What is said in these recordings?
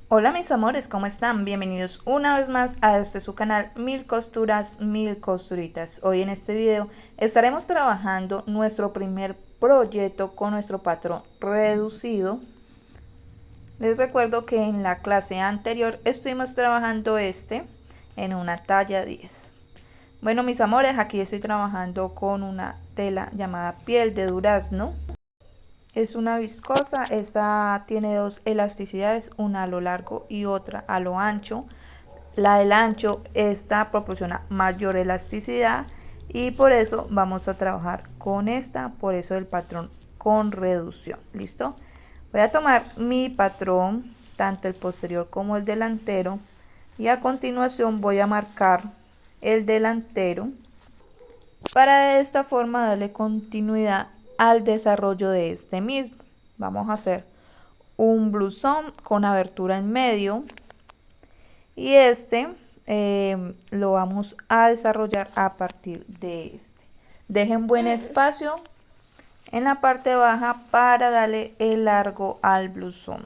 Hola mis amores, ¿cómo están? Bienvenidos una vez más a este su canal Mil Costuras, Mil Costuritas. Hoy en este video estaremos trabajando nuestro primer proyecto con nuestro patrón reducido. Les recuerdo que en la clase anterior estuvimos trabajando en una talla 10. Bueno mis amores, aquí estoy trabajando con una tela llamada piel de durazno. Es una viscosa, esta tiene dos elasticidades, una a lo largo y otra a lo ancho. La del ancho, esta proporciona mayor elasticidad y por eso vamos a trabajar con esta, por eso el patrón con reducción. ¿Listo? Voy a tomar mi patrón, tanto el posterior como el delantero, y a continuación voy a marcar el delantero para de esta forma darle continuidad al desarrollo de este mismo. Vamos a hacer un blusón con abertura en medio y lo vamos a desarrollar a partir de este. Dejen buen espacio en la parte baja para darle el largo al blusón.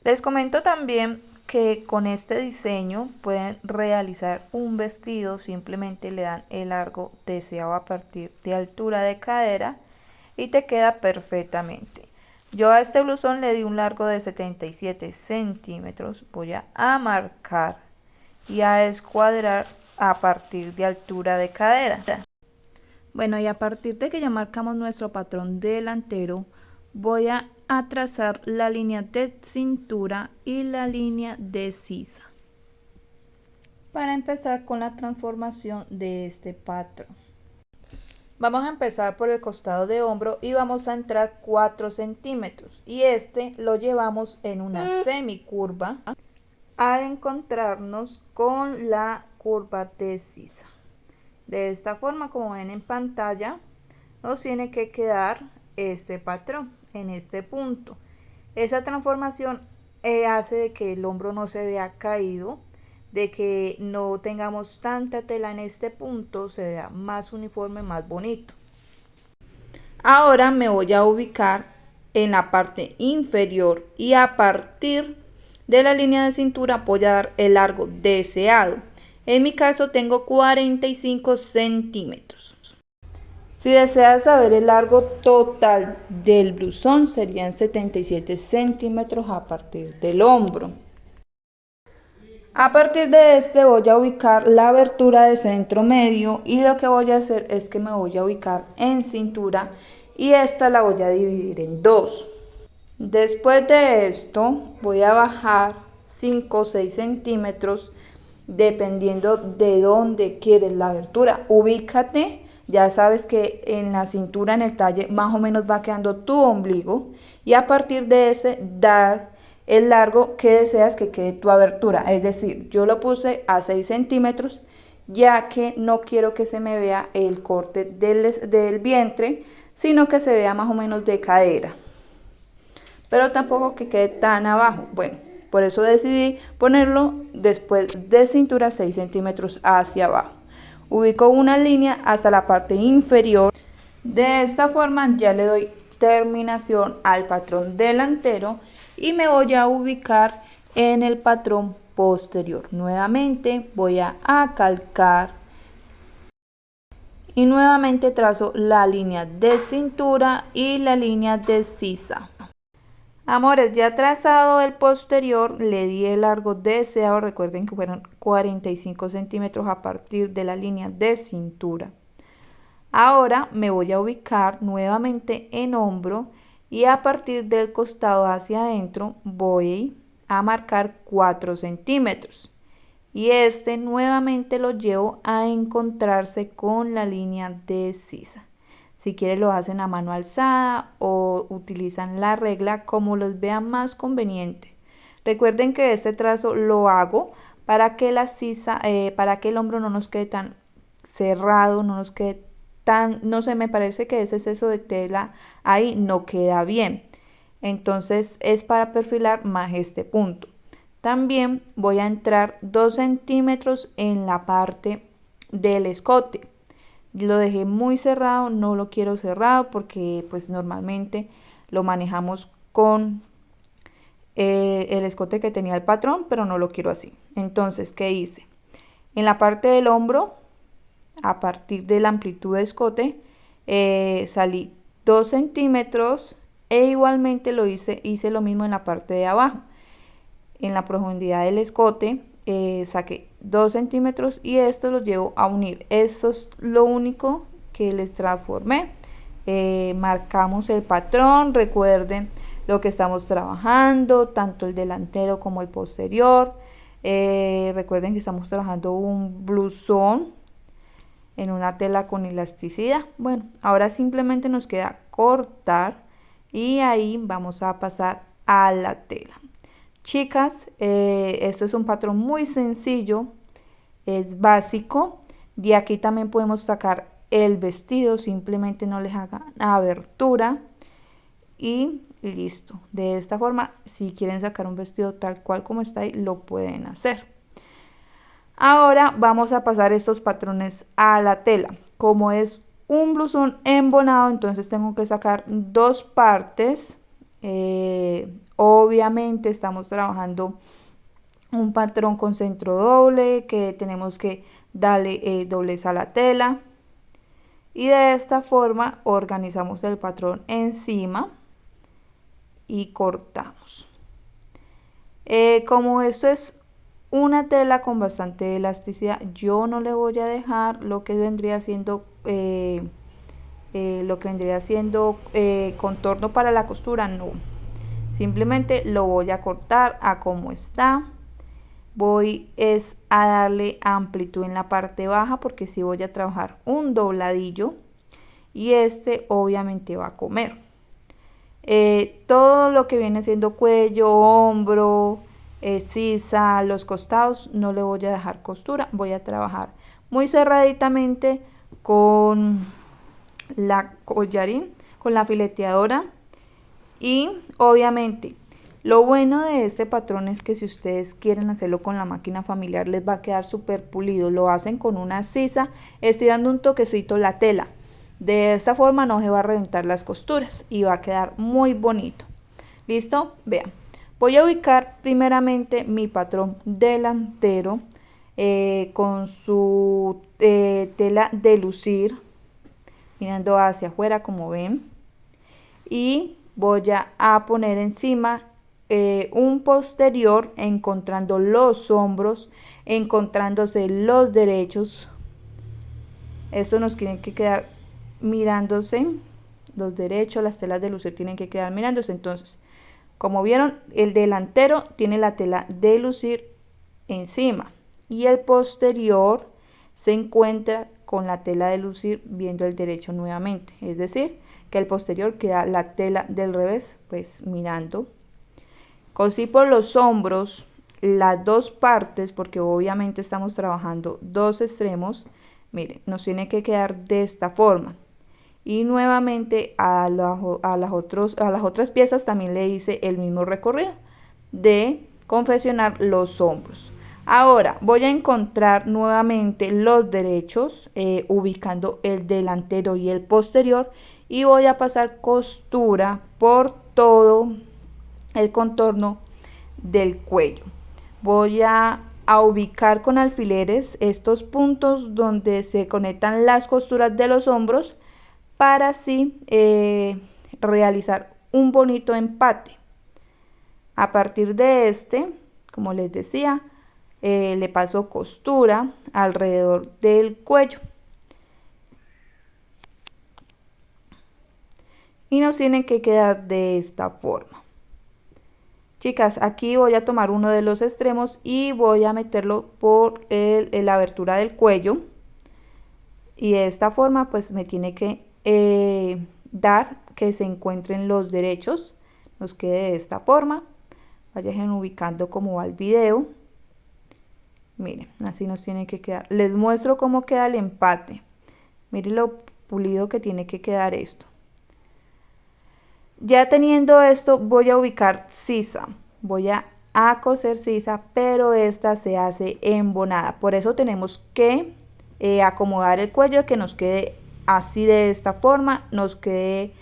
Les comento también que con este diseño pueden realizar un vestido, simplemente le dan el largo deseado a partir de altura de cadera y te queda perfectamente. Yo a este blusón le di un largo de 77 centímetros, voy a marcar y a escuadrar a partir de altura de cadera. Bueno, y a partir de que ya marcamos nuestro patrón delantero, voy a trazar la línea de cintura y la línea de sisa para empezar con la transformación de este patrón. Vamos a empezar por el costado de hombro y vamos a entrar 4 centímetros y lo llevamos en una semicurva al encontrarnos con la curva de sisa. De esta forma, como ven en pantalla, nos tiene que quedar este patrón en este punto. Esa transformación hace de que el hombro no se vea caído, de que no tengamos tanta tela en este punto, se vea más uniforme, más bonito. Ahora me voy a ubicar en la parte inferior y a partir de la línea de cintura voy a dar el largo deseado. En mi caso tengo 45 centímetros. Si deseas saber el largo total del blusón, serían 77 centímetros a partir del hombro. A partir de voy a ubicar la abertura de centro medio y lo que voy a hacer es que me voy a ubicar en cintura y esta la voy a dividir en dos. Después de esto voy a bajar 5 o 6 centímetros dependiendo de dónde quieres la abertura. Ubícate, ya sabes que en la cintura, en el talle, más o menos va quedando tu ombligo y a partir de ese dar el largo que deseas que quede tu abertura. Es decir, yo lo puse a 6 centímetros ya que no quiero que se me vea el corte del vientre, sino que se vea más o menos de cadera, pero tampoco que quede tan abajo. Bueno, por eso decidí ponerlo después de cintura 6 centímetros hacia abajo. Ubico una línea hasta la parte inferior. De esta forma ya le doy terminación al patrón delantero y me voy a ubicar en el patrón posterior. Nuevamente voy a calcar y nuevamente trazo la línea de cintura y la línea de sisa. Amores, ya trazado el posterior, le di el largo deseado, recuerden que fueron 45 centímetros a partir de la línea de cintura. Ahora me voy a ubicar nuevamente en hombro y a partir del costado hacia adentro voy a marcar 4 centímetros. Y nuevamente lo llevo a encontrarse con la línea de sisa. Si quieren lo hacen a mano alzada o utilizan la regla como les vea más conveniente. Recuerden que este trazo lo hago para que la sisa, para que el hombro no nos quede tan cerrado, no nos quede tan, no sé, me parece que ese exceso de tela ahí no queda bien. Entonces es para perfilar más este punto. También voy a entrar 2 centímetros en la parte del escote. Lo dejé muy cerrado, no lo quiero cerrado porque pues normalmente lo manejamos con el escote que tenía el patrón, pero no lo quiero así. Entonces, ¿qué hice? En la parte del hombro, a partir de la amplitud de escote, salí 2 centímetros e igualmente hice lo mismo en la parte de abajo. En la profundidad del escote saqué 2 centímetros y estos los llevo a unir. Eso es lo único que les transformé. Marcamos el patrón, recuerden lo que estamos trabajando, tanto el delantero como el posterior. Recuerden que estamos trabajando un blusón en una tela con elasticidad. Bueno, ahora simplemente nos queda cortar y ahí vamos a pasar a la tela. Chicas, esto es un patrón muy sencillo, es básico. De aquí también podemos sacar el vestido, simplemente no les hagan abertura y listo. De esta forma, si quieren sacar un vestido tal cual como está ahí, lo pueden hacer. Ahora vamos a pasar estos patrones a la tela. Como es un blusón embonado, entonces tengo que sacar 2 partes. Obviamente estamos trabajando un patrón con centro doble, que tenemos que darle doblez a la tela. Y de esta forma organizamos el patrón encima y cortamos. Como esto es una tela con bastante elasticidad, yo no le voy a dejar lo que vendría siendo contorno para la costura, no. Simplemente lo voy a cortar a como está. Voy a darle amplitud en la parte baja porque si voy a trabajar un dobladillo y este obviamente va a comer. Todo lo que viene siendo cuello, hombro, sisa, los costados, no le voy a dejar costura. Voy a trabajar muy cerraditamente con la collarín, con la fileteadora. Y obviamente lo bueno de este patrón es que si ustedes quieren hacerlo con la máquina familiar les va a quedar súper pulido. Lo hacen con una sisa, estirando un toquecito la tela. De esta forma no se va a reventar las costuras y va a quedar muy bonito. ¿Listo? Vean. Voy a ubicar primeramente mi patrón delantero con su tela de lucir, mirando hacia afuera como ven. Y voy a poner encima un posterior, encontrando los hombros, encontrándose los derechos. Esto nos tiene que quedar mirándose, los derechos, las telas de lucir tienen que quedar mirándose. Entonces, como vieron, el delantero tiene la tela de lucir encima y el posterior se encuentra con la tela de lucir viendo el derecho nuevamente. Es decir, que el posterior queda la tela del revés, pues mirando. Cosí por los hombros las 2 partes, porque obviamente estamos trabajando 2 extremos. Miren, nos tiene que quedar de esta forma. Y nuevamente a las otras piezas también le hice el mismo recorrido de confeccionar los hombros. Ahora voy a encontrar nuevamente los derechos, ubicando el delantero y el posterior, y voy a pasar costura por todo el contorno del cuello. Voy a ubicar con alfileres estos puntos donde se conectan las costuras de los hombros para así realizar un bonito empate. A partir de este, como les decía, le paso costura alrededor del cuello. Y nos tienen que quedar de esta forma. Chicas, aquí voy a tomar uno de los extremos y voy a meterlo por la abertura del cuello. Y de esta forma pues me tiene que dar que se encuentren los derechos. Nos quede de esta forma. Vayan ubicando cómo va el video. Miren, así nos tiene que quedar. Les muestro cómo queda el empate. Miren lo pulido que tiene que quedar esto. Ya teniendo esto, voy a ubicar sisa. Voy a coser sisa, pero esta se hace embonada. Por eso tenemos que acomodar el cuello, que nos quede así de esta forma, nos quede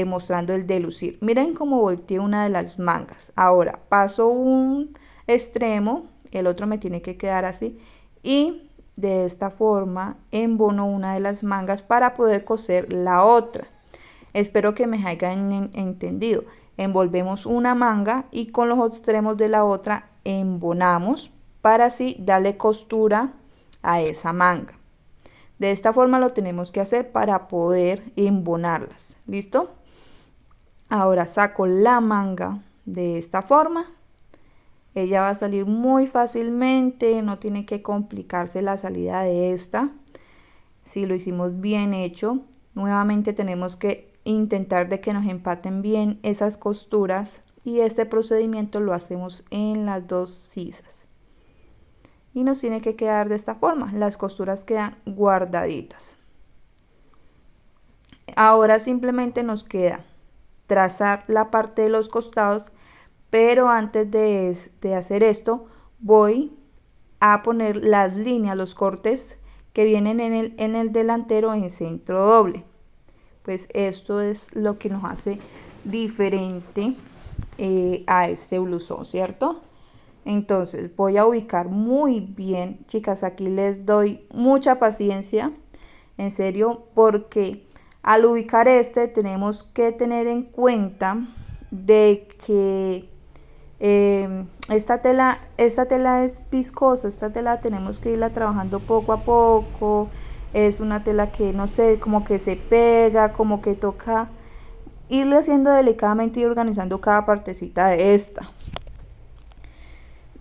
mostrando el delucir. Miren cómo volteé una de las mangas. Ahora paso un extremo, el otro me tiene que quedar así, y de esta forma embono una de las mangas para poder coser la otra. Espero que me hayan entendido. Envolvemos una manga y con los extremos de la otra embonamos para así darle costura a esa manga. De esta forma lo tenemos que hacer para poder embonarlas. ¿Listo? Ahora saco la manga de esta forma. Ella va a salir muy fácilmente, no tiene que complicarse la salida de esta. Si lo hicimos bien hecho, nuevamente tenemos que intentar de que nos empaten bien esas costuras y este procedimiento lo hacemos en las dos sisas. Y nos tiene que quedar de esta forma, las costuras quedan guardaditas. Ahora simplemente nos queda trazar la parte de los costados, pero antes de hacer esto voy a poner las líneas, los cortes que vienen en el delantero en centro doble. Pues esto es lo que nos hace diferente a este blusón, ¿cierto? Entonces voy a ubicar muy bien, chicas, aquí les doy mucha paciencia, en serio, porque al ubicar tenemos que tener en cuenta de que esta tela es viscosa, esta tela tenemos que irla trabajando poco a poco. Es una tela que no sé, como que se pega, como que toca irle haciendo delicadamente y organizando cada partecita de esta.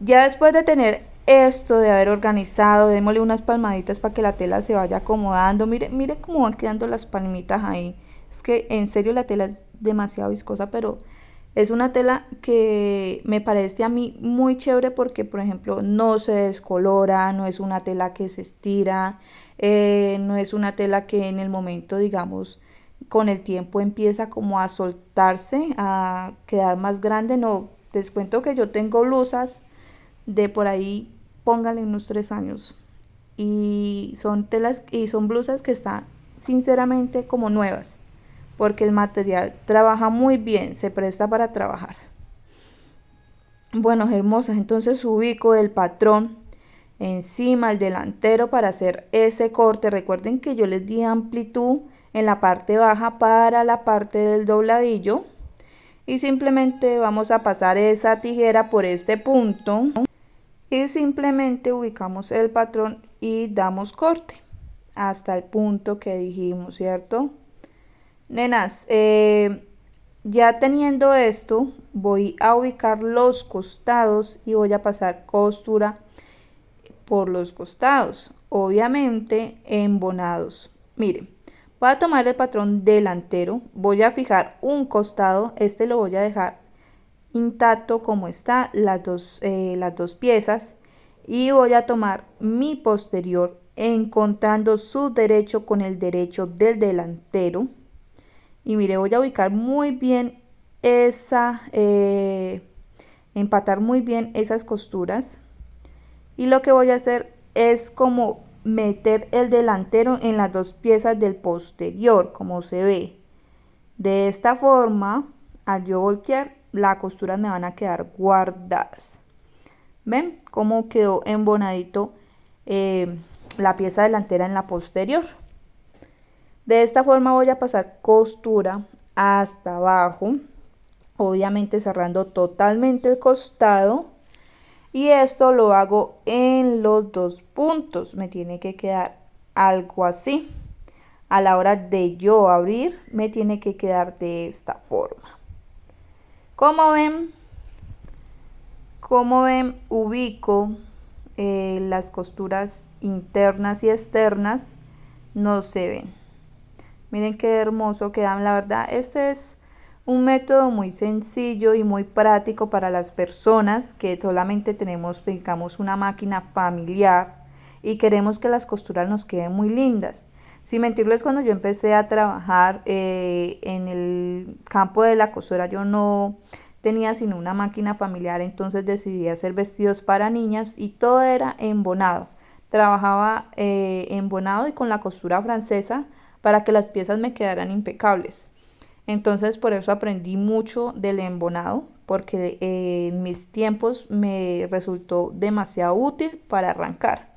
Ya después de tener esto, de haber organizado, démosle unas palmaditas para que la tela se vaya acomodando. Mire cómo van quedando las palmitas ahí. Es que en serio la tela es demasiado viscosa, pero es una tela que me parece a mí muy chévere porque, por ejemplo, no se descolora, no es una tela que se estira, no es una tela que en el momento, digamos, con el tiempo empieza como a soltarse, a quedar más grande. No, les cuento que yo tengo blusas de por ahí, pónganle unos 3 años. Y son telas y son blusas que están sinceramente como nuevas, porque el material trabaja muy bien, se presta para trabajar. Bueno, hermosas, entonces ubico el patrón encima, el delantero, para hacer ese corte. Recuerden que yo les di amplitud en la parte baja para la parte del dobladillo. Y simplemente vamos a pasar esa tijera por este punto. Y simplemente ubicamos el patrón y damos corte hasta el punto que dijimos, ¿cierto? Nenas, ya teniendo esto, voy a ubicar los costados y voy a pasar costura por los costados, obviamente embonados. Miren, voy a tomar el patrón delantero, voy a fijar un costado, este lo voy a dejar intacto como está, las dos piezas, y voy a tomar mi posterior encontrando su derecho con el derecho del delantero. Y mire, voy a ubicar muy bien empatar muy bien esas costuras. Y lo que voy a hacer es como meter el delantero en las dos piezas del posterior, como se ve. De esta forma, al yo voltear, las costuras me van a quedar guardadas. ¿Ven cómo quedó embonadito la pieza delantera en la posterior? De esta forma voy a pasar costura hasta abajo, obviamente cerrando totalmente el costado, y esto lo hago en los dos puntos. Me tiene que quedar algo así. A la hora de yo abrir, me tiene que quedar de esta forma. Como ven, ubico las costuras internas y externas, no se ven. Miren qué hermoso quedan, la verdad. Este es un método muy sencillo y muy práctico para las personas que solamente tenemos, digamos, una máquina familiar y queremos que las costuras nos queden muy lindas. Sin mentirles, cuando yo empecé a trabajar en el campo de la costura, yo no tenía sino una máquina familiar, entonces decidí hacer vestidos para niñas y todo era embonado. Trabajaba embonado y con la costura francesa para que las piezas me quedaran impecables. Entonces por eso aprendí mucho del embonado, porque en mis tiempos me resultó demasiado útil para arrancar.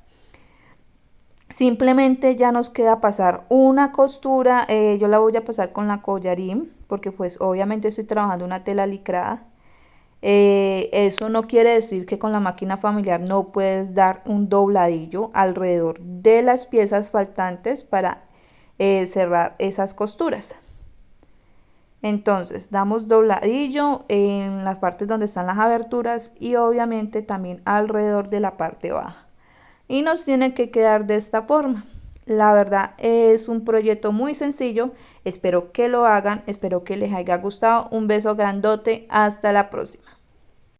Simplemente ya nos queda pasar una costura, yo la voy a pasar con la collarín, porque pues obviamente estoy trabajando una tela licrada. Eso no quiere decir que con la máquina familiar no puedes dar un dobladillo alrededor de las piezas faltantes para cerrar esas costuras. Entonces damos dobladillo en las partes donde están las aberturas y obviamente también alrededor de la parte baja. Y nos tiene que quedar de esta forma. La verdad es un proyecto muy sencillo, espero que lo hagan, espero que les haya gustado. Un beso grandote, hasta la próxima.